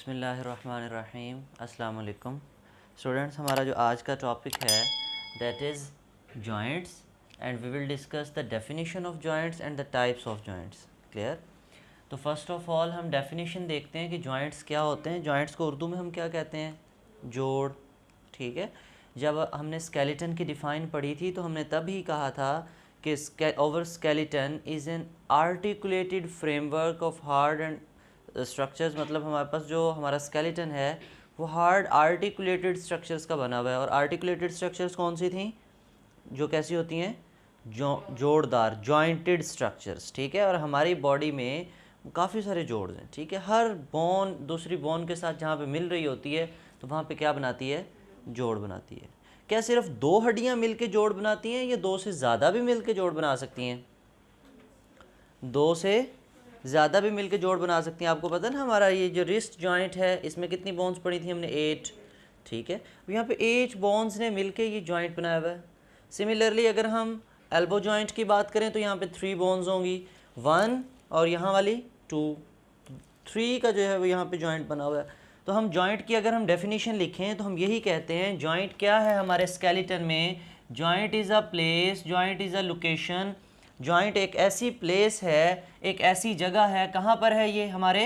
बिस्मिल्लाहिर्रहमानिर्रहीम। अस्सलाम वालेकुम स्टूडेंट्स, हमारा जो आज का टॉपिक है that is joints and we will discuss the definition of joints and the types of joints. Clear? तो फर्स्ट ऑफ ऑल हम डेफिनेशन देखते हैं कि जॉइंट्स क्या होते हैं। जॉइंट्स को उर्दू में हम क्या कहते हैं? जोड़। ठीक है, जब हमने स्केलेटन की डिफ़ाइन पढ़ी थी तो हमने तब ही कहा था कि over skeleton is an articulated framework of hard and structures. मतलब हमारे पास जो हमारा स्केलेटन है वो हार्ड आर्टिकुलेटेड स्ट्रक्चर्स का बना हुआ है। और आर्टिकुलेटेड स्ट्रक्चर्स कौन सी थी? जो कैसी होती हैं? जोड़दार, जॉइंटेड स्ट्रक्चर्स। ठीक है, और हमारी बॉडी में काफ़ी सारे जोड़ हैं। ठीक है, हर बोन दूसरी बोन के साथ जहाँ पे मिल रही होती है तो वहाँ पे क्या बनाती है? जोड़ बनाती है। क्या सिर्फ दो हड्डियाँ मिल के जोड़ बनाती हैं या दो से ज़्यादा भी मिल के जोड़ बना सकती हैं? दो से ज़्यादा भी मिलके जोड़ बना सकती हैं। आपको पता है ना, हमारा ये जो रिस्ट जॉइंट है इसमें कितनी बोन्स पड़ी थी हमने? 8। ठीक है, यहाँ पे 8 बोन्स ने मिलके ये जॉइंट बनाया हुआ है। सिमिलरली अगर हम एल्बो जॉइंट की बात करें तो यहाँ पे 3 बोन्स होंगी, 1 और यहाँ वाली 2, 3 का जो है वो यहाँ पे जॉइंट बना हुआ है। तो हम जॉइंट की अगर हम डेफिनेशन लिखें तो हम यही कहते हैं, जॉइंट क्या है हमारे स्केलेटन में? Joint is a place, joint is a location. Joint एक ऐसी प्लेस है, एक ऐसी जगह है। कहाँ पर है ये? हमारे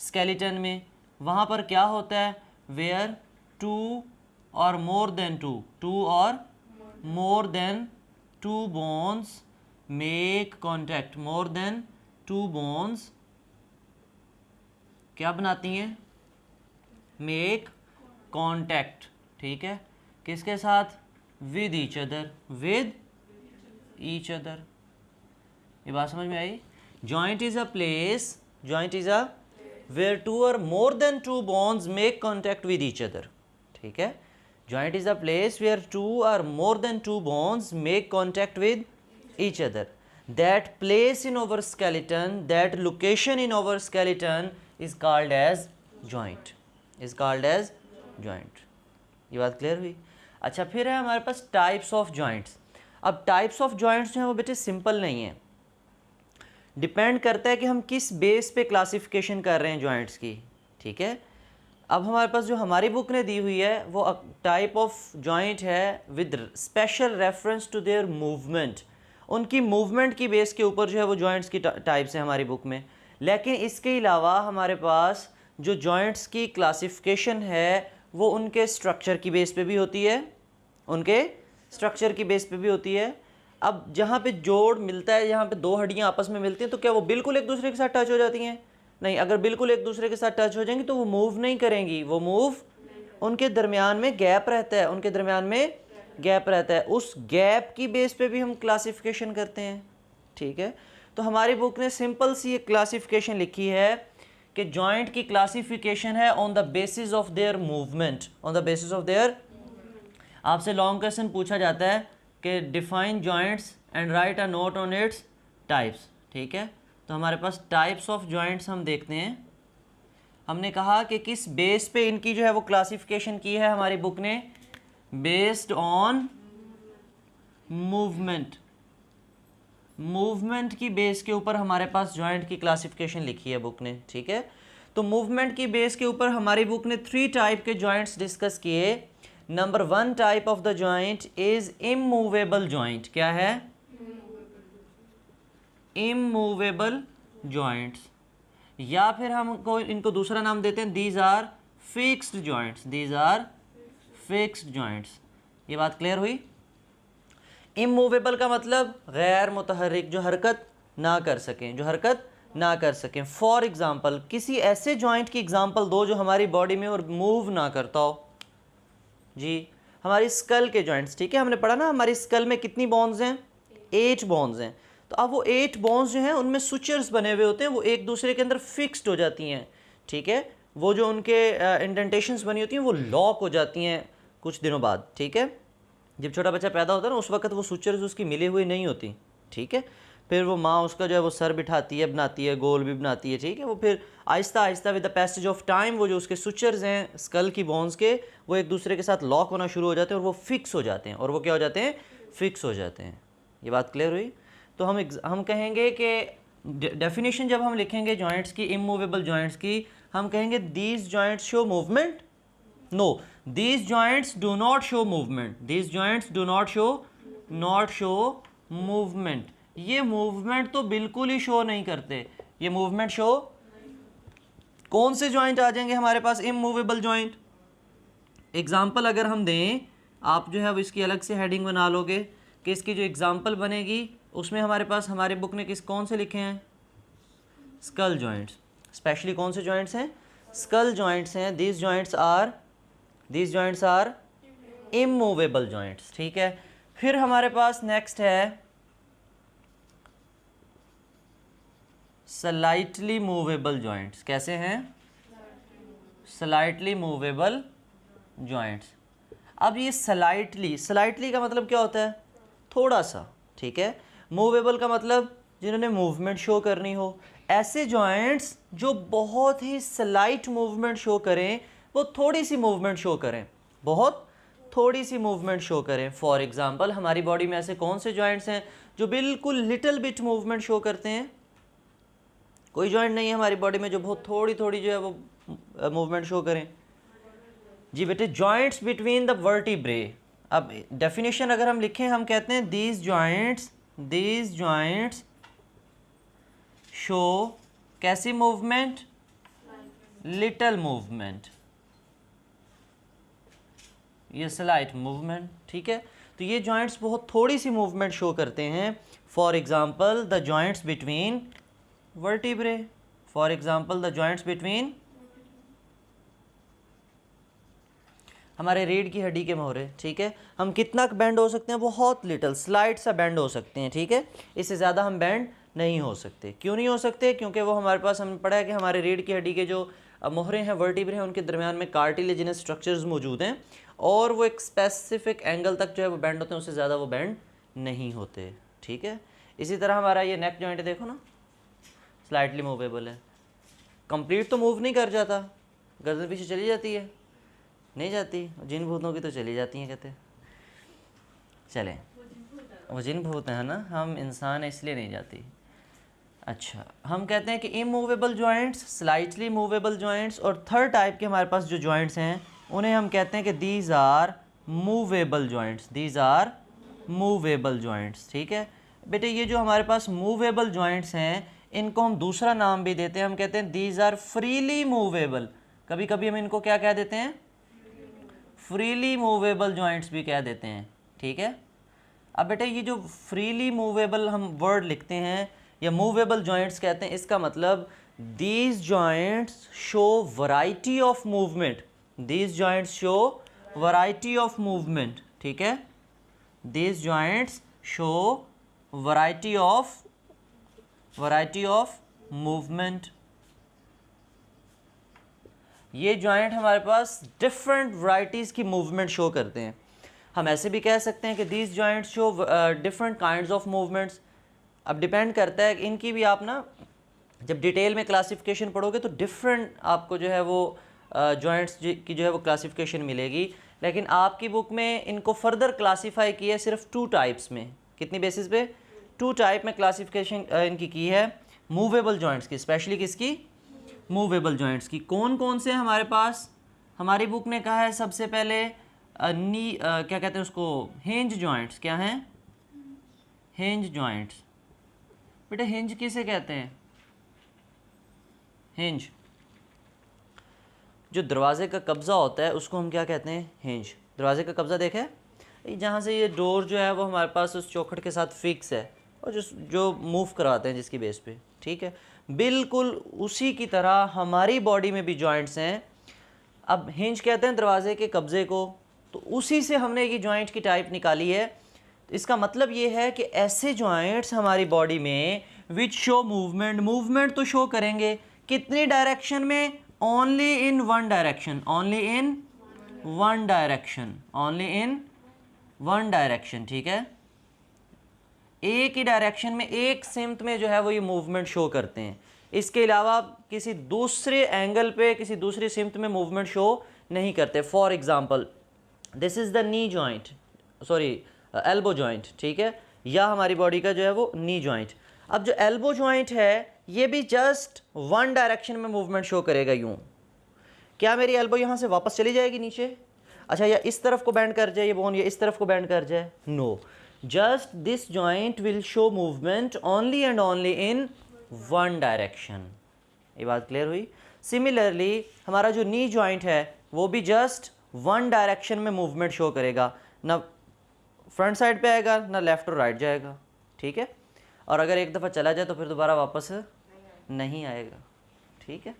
स्केलेटन में। वहाँ पर क्या होता है? Where 2 or more than 2 or more than 2 bones make contact. More than 2 bones क्या बनाती हैं? Make contact. ठीक है, किसके साथ? With each other, with each other. ये बात समझ में आई? Joint is a place, joint is a where 2 or more than 2 bones make contact with each other. ठीक है, joint is a place where 2 or more than 2 bones make contact with each other. That place in over skeleton, that location in over skeleton is called as joint, is called as joint. ये बात clear हुई? अच्छा, फिर है हमारे पास types of joints. अब types of joints जो हैं वो बेटे सिंपल नहीं है, डिपेंड करता है कि हम किस बेस पे क्लासिफिकेशन कर रहे हैं जॉइंट्स की। ठीक है, अब हमारे पास जो हमारी बुक ने दी हुई है वो टाइप ऑफ जॉइंट है with special reference to their movement. उनकी मूवमेंट की बेस के ऊपर जो है वो जॉइंट्स की टाइप्स हैं हमारी बुक में। लेकिन इसके अलावा हमारे पास जो जॉइंट्स की क्लासिफिकेशन है वो उनके स्ट्रक्चर की बेस पे भी होती है, उनके स्ट्रक्चर की बेस पे भी होती है। अब जहाँ पे जोड़ मिलता है, जहाँ पे दो हड्डियाँ आपस में मिलती हैं, तो क्या वो बिल्कुल एक दूसरे के साथ टच हो जाती हैं? नहीं। अगर बिल्कुल एक दूसरे के साथ टच हो जाएंगी तो वो मूव नहीं करेंगी, वो मूव, उनके दरमियान में गैप रहता है, उनके दरमियान में गैप रहता है। उस गैप की बेस पे भी हम क्लासिफिकेशन करते हैं। ठीक है, तो हमारी बुक ने सिंपल सी एक क्लासिफिकेशन लिखी है कि जॉइंट की क्लासिफिकेशन है on the basis of their movement, on the basis of their. आपसे लॉन्ग क्वेश्चन पूछा जाता है कि define joints and right a note on its types. ठीक है, तो हमारे पास टाइप्स ऑफ जॉइंट्स हम देखते हैं। हमने कहा कि किस बेस पे इनकी जो है वो क्लासिफिकेशन की है हमारी बुक ने? Based on movement. मूवमेंट की बेस के ऊपर हमारे पास जॉइंट की क्लासिफिकेशन लिखी है बुक ने। ठीक है, तो मूवमेंट की बेस के ऊपर हमारी बुक ने 3 टाइप के जॉइंट्स डिस्कस किए। Number 1 type of the joint is immovable joint. क्या है? इमूवेबल जॉइंट्स, या फिर हम इनको दूसरा नाम देते हैं, these are fixed joints, these are fixed joints. ये बात क्लियर हुई? इमूवेबल का मतलब गैर मुतहर्रिक, जो हरकत ना कर सकें, जो हरकत ना कर सकें। फॉर एग्जाम्पल, किसी ऐसे जॉइंट की एग्जाम्पल दो जो हमारी बॉडी में और मूव ना करता हो। जी, हमारी स्कल के जॉइंट्स। ठीक है, हमने पढ़ा ना हमारी स्कल में कितनी बोन्स हैं? 8 बोन्स हैं। तो अब वो 8 बोन्स जो हैं उनमें सुचर्स बने हुए होते हैं, वो एक दूसरे के अंदर फिक्स्ड हो जाती हैं। ठीक है, वो जो उनके इंडेंटेशंस बनी होती हैं वो लॉक हो जाती हैं कुछ दिनों बाद। ठीक है, जब छोटा बच्चा पैदा होता है ना उस वक्त वो सुचर्स उसकी मिली हुई नहीं होती। ठीक है, फिर वो माँ उसका जो है वो सर बिठाती है, बनाती है, गोल भी बनाती है। ठीक है, वो फिर Aahista Aahista with the passage of time वो जो उसके सुचर्स हैं स्कल की बोन्स के, वो एक दूसरे के साथ लॉक होना शुरू हो जाते हैं और वो फिक्स हो जाते हैं। और वो क्या हो जाते हैं? फिक्स हो जाते हैं। ये बात क्लियर हुई? तो हम कहेंगे कि डेफिनेशन जब हम लिखेंगे जॉइंट्स की, इमूवेबल जॉइंट्स की, हम कहेंगे these joints show movement, know these joints do not show movement, these joints do not show movement. ये मूवमेंट तो बिल्कुल ही शो नहीं करते, ये मूवमेंट शो, कौन से जॉइंट आ जाएंगे हमारे पास, इमूवेबल जॉइंट। एग्जाम्पल अगर हम दें, आप जो है अब इसकी अलग से हेडिंग बना लोगे कि इसकी जो एग्जाम्पल बनेगी उसमें हमारे पास, हमारे बुक ने कौन से लिखे हैं, स्कल जॉइंट्स। स्पेशली कौन से जॉइंट्स हैं, स्कल जॉइंट्स हैं। These joints are immovable joints, ठीक है। फिर हमारे पास नेक्स्ट है स्लाइटली मूवेबल जॉइंट्स। कैसे हैं, स्लाइटली मूवेबल जॉइंट्स। अब ये स्लाइटली का मतलब क्या होता है, थोड़ा सा, ठीक है। मूवेबल का मतलब जिन्होंने मूवमेंट शो करनी हो। ऐसे जॉइंट्स जो बहुत ही स्लाइट मूवमेंट शो करें, वो थोड़ी सी मूवमेंट शो करें, बहुत थोड़ी सी मूवमेंट शो करें। फॉर एग्जांपल हमारी बॉडी में ऐसे कौन से जॉइंट्स हैं जो बिल्कुल लिटिल बिट मूवमेंट शो करते हैं, कोई जॉइंट नहीं है हमारी बॉडी में जो बहुत थोड़ी थोड़ी जो है वो मूवमेंट शो करें। जी बेटे, जॉइंट्स बिटवीन द वर्टिब्रे। अब डेफिनेशन अगर हम लिखें, हम कहते हैं दीज जॉइंट्स शो कैसी मूवमेंट, लिटिल मूवमेंट, ये स्लाइट मूवमेंट, ठीक है। तो ये जॉइंट्स बहुत थोड़ी सी मूवमेंट शो करते हैं। For example the joints between vertebrae, for example the joints between, हमारे रीढ़ की हड्डी के मोहरे, ठीक है। हम कितना बेंड हो सकते हैं, बहुत लिटिल स्लाइट सा बेंड हो सकते हैं, ठीक है। इससे ज़्यादा हम बेंड नहीं हो सकते। क्यों नहीं हो सकते, क्योंकि वो हमारे पास, हमने पढ़ा है कि हमारे रीढ़ की हड्डी के जो मोहरे हैं, वर्टिब्रे हैं, उनके दरमियान में कार्टिलेजिनस स्ट्रक्चर्स मौजूद हैं और वो एक स्पेसिफिक एंगल तक जो है वो बेंड होते हैं, उससे ज़्यादा वो बेंड नहीं होते, ठीक है। इसी तरह हमारा ये नेक जॉइंट देखो ना, स्लाइटली मूवेबल है, कंप्लीट तो मूव नहीं कर जाता, गर्दन पीछे चली जाती है, नहीं जाती, जिन भूतों की तो चली जाती हैं कहते। चलें, वो जिन भूत हैं ना, हम इंसान इसलिए नहीं जाती। अच्छा, हम कहते हैं कि immovable joints, slightly movable joints, और थर्ड टाइप के हमारे पास जो जॉइंट्स हैं उन्हें हम कहते हैं कि these are movable joints, these are movable joints, ठीक है बेटे। ये जो हमारे पास मूवेबल जॉइंट्स हैं, इनको हम दूसरा नाम भी देते हैं, हम कहते हैं दीज आर फ्रीली मूवेबल। कभी कभी हम इनको क्या कह देते हैं, फ्रीली मूवेबल जॉइंट्स भी कह देते हैं, ठीक है। अब बेटे ये जो फ्रीली मूवेबल हम वर्ड लिखते हैं या मूवेबल जॉइंट्स कहते हैं, इसका मतलब these joints show variety of movement, these joints show variety of movement, ठीक है। These joints show variety of movement. ये जॉइंट हमारे पास डिफरेंट वैरायटीज़ की मूवमेंट शो करते हैं। हम ऐसे भी कह सकते हैं कि these joints show different kinds of movements. अब डिपेंड करता है, इनकी भी आप ना जब डिटेल में क्लासिफिकेशन पढ़ोगे तो डिफरेंट आपको जो है वो जॉइंट्स की जो है वो क्लासिफिकेशन मिलेगी, लेकिन आपकी बुक में इनको फर्दर क्लासीफाई किया है सिर्फ 2 टाइप्स में। कितनी बेसिस पे, 2 टाइप में क्लासिफिकेशन इनकी की है मूवेबल जॉइंट्स की, स्पेशली किसकी, मूवेबल जॉइंट्स की। कौन कौन से हमारे पास, हमारी बुक ने कहा है सबसे पहले क्या कहते हैं उसको, हिंज जॉइंट्स। क्या हैं, हिंज जॉइंट्स। बेटे हिंज किसे कहते हैं, हिंज जो दरवाजे का कब्ज़ा होता है उसको हम क्या कहते हैं, हिंज। दरवाजे का कब्ज़ा देखें, जहाँ से ये डोर जो है वो हमारे पास उस चौखट के साथ फिक्स है और जो मूव कराते हैं जिसकी बेस पे, ठीक है। बिल्कुल उसी की तरह हमारी बॉडी में भी जॉइंट्स हैं। अब हिंज कहते हैं दरवाजे के कब्ज़े को, तो उसी से हमने ये जॉइंट की टाइप निकाली है। तो इसका मतलब ये है कि ऐसे जॉइंट्स हमारी बॉडी में विच शो मूवमेंट, मूवमेंट तो शो करेंगे, कितनी डायरेक्शन में, only in one direction, only in one direction, only in one direction, ठीक है। एक ही डायरेक्शन में, एक सिमत में जो है वो ये मूवमेंट शो करते हैं। इसके अलावा किसी दूसरे एंगल पे, किसी दूसरी सिमत में मूवमेंट शो नहीं करते। For example this is the knee joint, sorry elbow joint, ठीक है, या हमारी बॉडी का जो है वो नी जॉइंट। अब जो एल्बो जॉइंट है ये भी जस्ट वन डायरेक्शन में मूवमेंट शो करेगा यूं। क्या मेरी एल्बो यहाँ से वापस चली जाएगी नीचे? अच्छा, या इस तरफ को बैंड कर जाए ये बोन, या इस तरफ को बैंड कर जाए? No, just this joint will show movement only and only in one direction. ये बात क्लियर हुई? सिमिलरली हमारा जो नी जॉइंट है वो भी जस्ट वन डायरेक्शन में मूवमेंट शो करेगा, ना फ्रंट साइड पे आएगा ना लेफ्ट और राइट जाएगा, ठीक है? और अगर एक दफ़ा चला जाए तो फिर दोबारा वापस नहीं आएगा, ठीक है?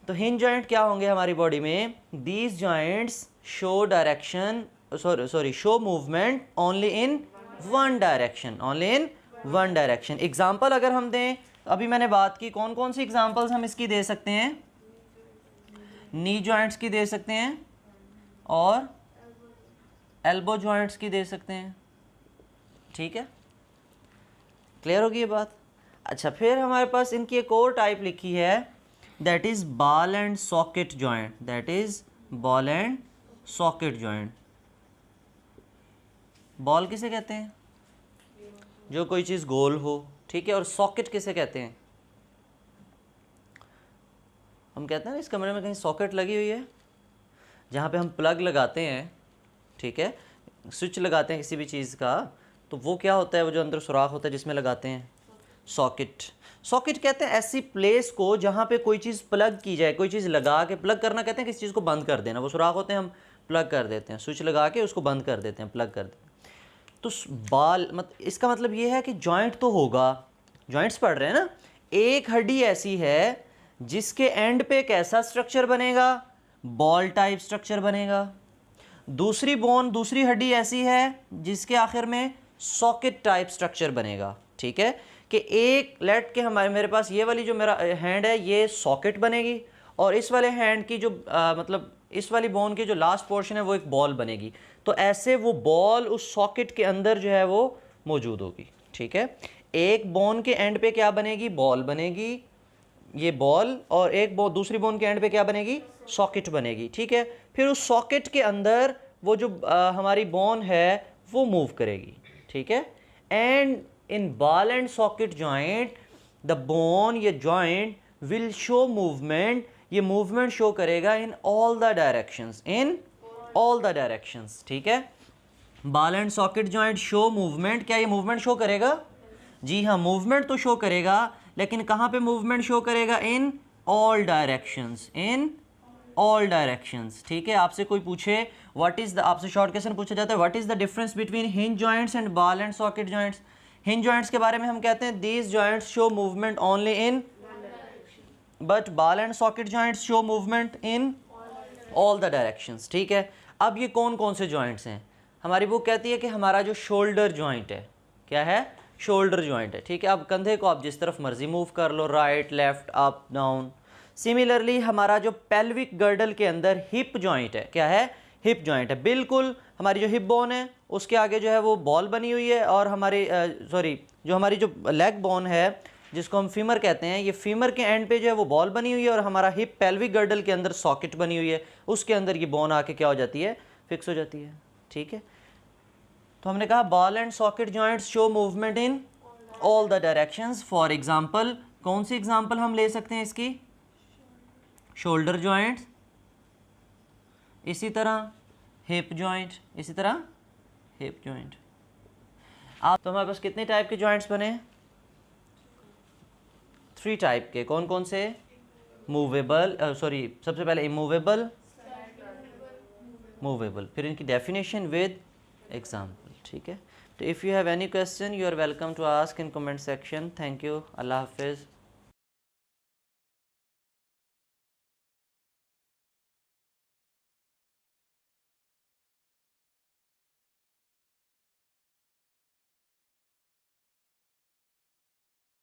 तो हिंज जॉइंट क्या होंगे हमारी बॉडी में? These joints show direction, sorry show movement only in one direction, only in one direction. Example अगर हम दें, अभी मैंने बात की, कौन कौन सी एग्जाम्पल्स हम इसकी दे सकते हैं? नी जॉइंट्स की दे सकते हैं और एल्बो जॉइंट्स की दे सकते हैं, ठीक है? क्लियर होगी ये बात? अच्छा, फिर हमारे पास इनकी एक और टाइप लिखी है, that is ball and socket joint. That is ball and socket joint. Ball किसे कहते हैं? जो कोई चीज़ गोल हो, ठीक है? और सॉकेट किसे कहते हैं? हम कहते हैं ना इस कमरे में कहीं सॉकेट लगी हुई है, जहाँ पे हम प्लग लगाते हैं, ठीक है? स्विच लगाते हैं किसी भी चीज़ का, तो वो क्या होता है? वो जो अंदर सुराख होता है जिसमें लगाते हैं, सॉकेट। सॉकेट कहते हैं ऐसी प्लेस को जहाँ पे कोई चीज़ प्लग की जाए, कोई चीज़ लगा के प्लग करना कहते हैं किसी चीज़ को बंद कर देना। वो सुराख होते हैं, हम प्लग कर देते हैं, स्विच लगा के उसको बंद कर देते हैं, प्लग कर देते हैं। तो बाल इसका मतलब ये है कि जॉइंट तो होगा, जॉइंट्स पढ़ रहे हैं ना। एक हड्डी ऐसी है जिसके एंड पे एक ऐसा स्ट्रक्चर बनेगा, बॉल टाइप स्ट्रक्चर बनेगा। दूसरी बोन, दूसरी हड्डी ऐसी है जिसके आखिर में सॉकेट टाइप स्ट्रक्चर बनेगा, ठीक है? कि एक लेट के मेरे पास ये वाली जो मेरा हैंड है ये सॉकेट बनेगी, और इस वाले हैंड की जो मतलब इस वाली बोन की जो लास्ट पोर्शन है वो एक बॉल बनेगी। तो ऐसे वो बॉल उस सॉकेट के अंदर जो है वो मौजूद होगी, ठीक है? एक बोन के एंड पे क्या बनेगी? बॉल बनेगी, ये बॉल, और एक दूसरी बोन के एंड पे क्या बनेगी? सॉकेट बनेगी, ठीक है? फिर उस सॉकेट के अंदर वो जो हमारी बोन है वो मूव करेगी, ठीक है? And in ball and socket joint the bone, ये जॉइंट विल शो मूवमेंट, ये मूवमेंट शो करेगा in all the directions, in all the directions, ठीक है? Ball and socket joint show movement. क्या ये मूवमेंट शो करेगा? जी हाँ, मूवमेंट तो शो करेगा, लेकिन कहाँ पे मूवमेंट शो करेगा? In all directions, in all directions, ठीक है? आपसे कोई पूछे व्हाट इज द, आपसे शॉर्ट क्वेश्चन पूछा जाता है what is the difference between hinge joints and ball and socket joints. Hinge joints के बारे में हम कहते हैं these joints show movement only in, but ball and socket joints show movement in all the directions, ठीक है? अब ये कौन कौन से जॉइंट्स हैं? हमारी बुक कहती है कि हमारा जो शोल्डर जॉइंट है, क्या है? शोल्डर जॉइंट है, ठीक है? अब कंधे को आप जिस तरफ मर्जी मूव कर लो, right, left, up, down. Similarly हमारा जो पेल्विक गर्डल के अंदर हिप जॉइंट है, क्या है? हिप जॉइंट है। बिल्कुल हमारी जो हिप बोन है उसके आगे जो है वो बॉल बनी हुई है, और हमारी जो हमारी जो लेग बोन है जिसको हम फीमर कहते हैं, ये फीमर के एंड पे जो है वो बॉल बनी हुई है, और हमारा हिप पेल्विक गर्डल के अंदर सॉकेट बनी हुई है, उसके अंदर ये बोन आके क्या हो जाती है? फिक्स हो जाती है, ठीक है? तो हमने कहा ball and socket joints show movement in all the directions. For example, कौन सी एग्जांपल हम ले सकते हैं इसकी? शोल्डर जॉइंट, इसी तरह हिप जॉइंट, इसी तरह हिप जॉइंट। आप तो हमारे पास कितने टाइप के जॉइंट्स बने? 3 टाइप के। कौन कौन से? मूवेबल, सबसे पहले इमूवेबल, मूवेबल, फिर इनकी डेफिनेशन विद एग्जाम्पल, ठीक है? तो if you have any question you are welcome to ask in comment section. Thank you. अल्लाह हाफिज़।